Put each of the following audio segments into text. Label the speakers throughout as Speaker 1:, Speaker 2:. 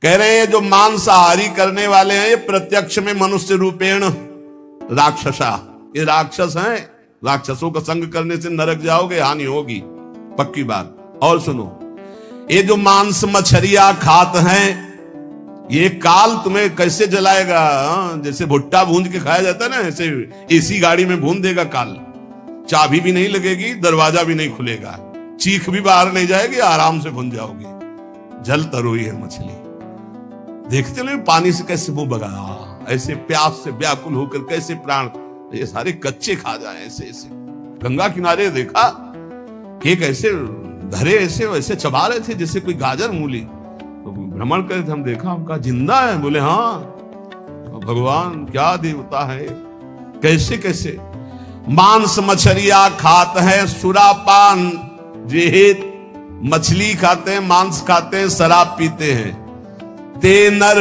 Speaker 1: कह रहे हैं जो मांसाहारी करने वाले हैं ये प्रत्यक्ष में मनुष्य रूपेण राक्षसा, ये राक्षस हैं। राक्षसों का संग करने से नरक जाओगे, हानि होगी, पक्की बात। और सुनो, ये जो मांस मछलियां खाते हैं ये काल तुम्हें कैसे जलाएगा। जैसे भुट्टा भूंज के खाया जाता है ना, ऐसे एसी गाड़ी में भून देगा काल। चाबी भी नहीं लगेगी, दरवाजा भी नहीं खुलेगा, चीख भी बाहर नहीं जाएगी, आराम से भून जाओगे। जल तरोई है मछली, देखते नहीं पानी से कैसे मुंह बगा, ऐसे प्यास से व्याकुल होकर कैसे प्राण, ये सारे कच्चे खा जाए ऐसे ऐसे। गंगा किनारे देखा एक ऐसे धरे ऐसे वैसे चबा रहे थे जैसे कोई गाजर मूली। तो भ्रमण करे थे, हम देखा, हमका जिंदा है। बोले हाँ भगवान क्या देवता है, कैसे कैसे। मांस मछलियां खाते हैं, सुरापान जेहेत, मछली खाते हैं, मांस खाते हैं, शराब पीते हैं। ते नर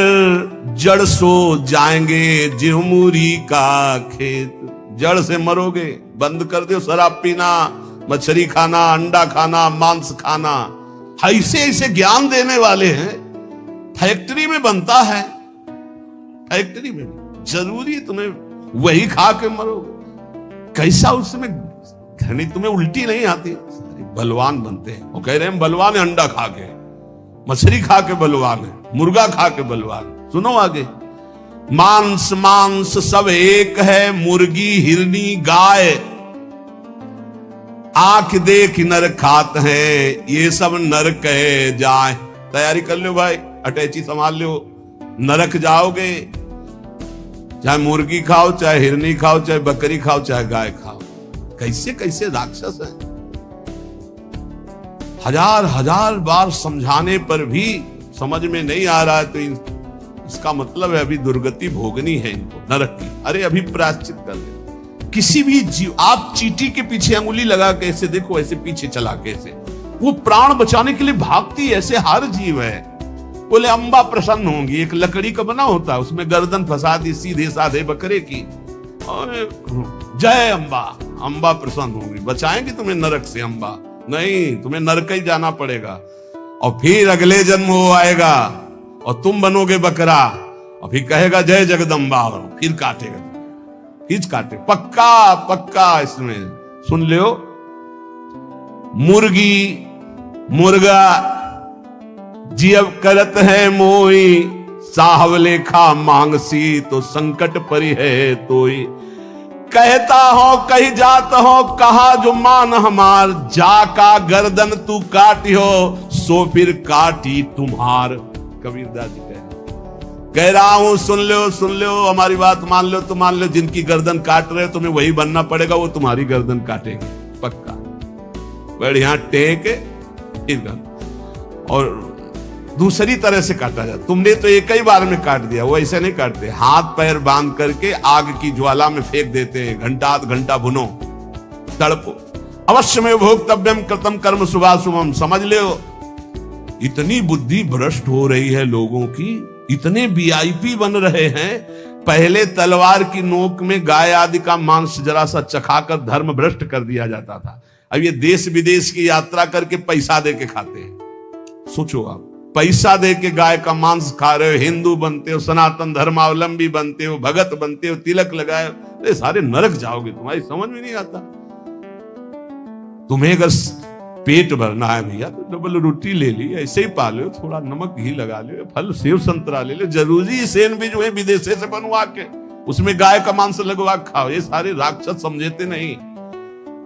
Speaker 1: जड़ सो जाएंगे जिहमुरी का खेत, जड़ से मरोगे। बंद कर दो शराब पीना, मछली खाना, अंडा खाना, मांस खाना। ऐसे ऐसे ज्ञान देने वाले हैं। फैक्ट्री में बनता है, फैक्ट्री में जरूरी तुम्हें वही खा के मरोगे। कैसा उसमें घनी, तुम्हें उल्टी नहीं आती। बलवान बनते हैं, वो कह रहे हैं बलवान है, अंडा खा के, मछली खा के बलवान है, मुर्गा खा के बलवान। सुनो आगे, मांस मांस सब एक है, मुर्गी हिरनी गाय, आंख देख नर खात है, ये सब नर कहे जाए। तैयारी कर लो भाई, अटैची संभाल लो, नरक जाओगे। चाहे मुर्गी खाओ, चाहे हिरनी खाओ, चाहे बकरी खाओ, चाहे गाय खाओ। कैसे कैसे राक्षस है। हजार हजार बार समझाने पर भी समझ में नहीं आ रहा है, तो इसका मतलब है अभी दुर्गति भोगनी है इनको, नरक की। अरे अभी प्रायश्चित कर ले। किसी भी जीव, आप चींटी के पीछे अंगुली लगा के ऐसे देखो, ऐसे पीछे चला के ऐसे, वो प्राण बचाने के लिए भागती है, ऐसे हर जीव है। बोले अंबा प्रसन्न होंगी, एक लकड़ी का बना होता है, उसमें गर्दन फंसा दी सीधे साधे बकरे की, और जय अंबा, अंबा प्रसन्न होंगी, बचाएंगे तुम्हें नरक से। अंबा नहीं, तुम्हें नरक ही जाना पड़ेगा, और फिर अगले जन्म वो आएगा और तुम बनोगे बकरा, और फिर कहेगा जय जगदम्बा, और फिर काटेगा, खींच काटे। पक्का पक्का इसमें सुन लो। मुर्गी मुर्गा जियब करत है मोई, साहब लेखा मांगसी तो संकट परी है तोई। कहता हो कही जात हो, कहा जो मान हमार, जाका गर्दन तू काटी हो, सो फिर काटी तुम्हार। कबीरदास जी कह रहा हूं, सुन लो, हमारी बात मान लो तो मान लो। जिनकी गर्दन काट रहे तुम्हें वही बनना पड़ेगा, वो तुम्हारी गर्दन काटेंगे पक्का। बढ़िया टेक और दूसरी तरह से काटा जाता। तुमने तो एक ही बार में काट दिया, वो ऐसे नहीं काटते, हाथ पैर बांध करके आग की ज्वाला में फेंक देते हैं। घंटा आध घंटा भुनो, तड़पो। अवश्य में भोक्तव्यम कृतम कर्म शुभाशुभम। समझ लो, इतनी बुद्धि भ्रष्ट हो रही है लोगों की, इतने वीआईपी बन रहे हैं। पहले तलवार की नोक में गाय आदि का मांस जरा सा चखाकर धर्म भ्रष्ट कर दिया जाता था। अब ये देश विदेश की यात्रा करके पैसा दे के खाते हैं। सोचो आप, पैसा दे के गाय का मांस खा रहे हो, हिंदू बनते हो, सनातन धर्मावलंबी बनते हो, भगत बनते हो, तिलक लगाए हो, अरे सारे नरक जाओगे। तुम्हारी समझ में नहीं आता। तुम्हें अगर पेट भरना है भैया तो डबल रोटी ले ली, ऐसे ही पा लो, थोड़ा नमक घी लगा लो, फल सेव संतरा ले लो। जरूरी सेन भी जो है विदेश से बनवा के उसमें गाय का मांस लगवा खाओ। ये सारे राक्षस समझते नहीं।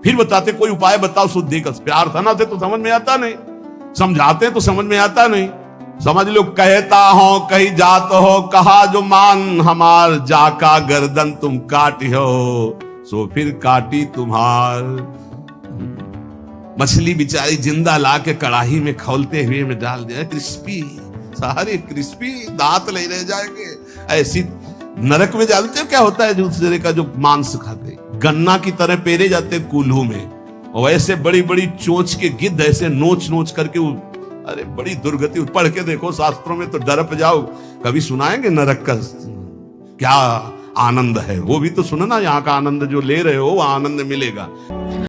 Speaker 1: फिर बताते कोई उपाय बताओ शुद्धि का। प्यार था ना थे तो समझ में आता नहीं, समझाते तो समझ में आता नहीं। समझ लो, कहता हो कही जात हो, कहा जो मान हमार, जाका गर्दन तुम काटी हो, सो फिर काटी तुम्हार। मछली बिचारी जिंदा ला के कड़ाही में खौलते हुए में डाल दिया, क्रिस्पी, सारे क्रिस्पी, दांत ले रह जाएंगे। ऐसी नरक में जानते हो क्या होता है दूसरे का जो मांस खाते, गन्ना की तरह पेरे जाते कूल्हू में, और ऐसे बड़ी बड़ी चोंच के गिद्ध ऐसे नोच नोच करके। अरे बड़ी दुर्गति, पढ़ के देखो शास्त्रों में तो डरप जाओ। कभी सुनाएंगे नरक का क्या आनंद है, वो भी तो सुनो ना। यहाँ का आनंद जो ले रहे हो वो आनंद मिलेगा।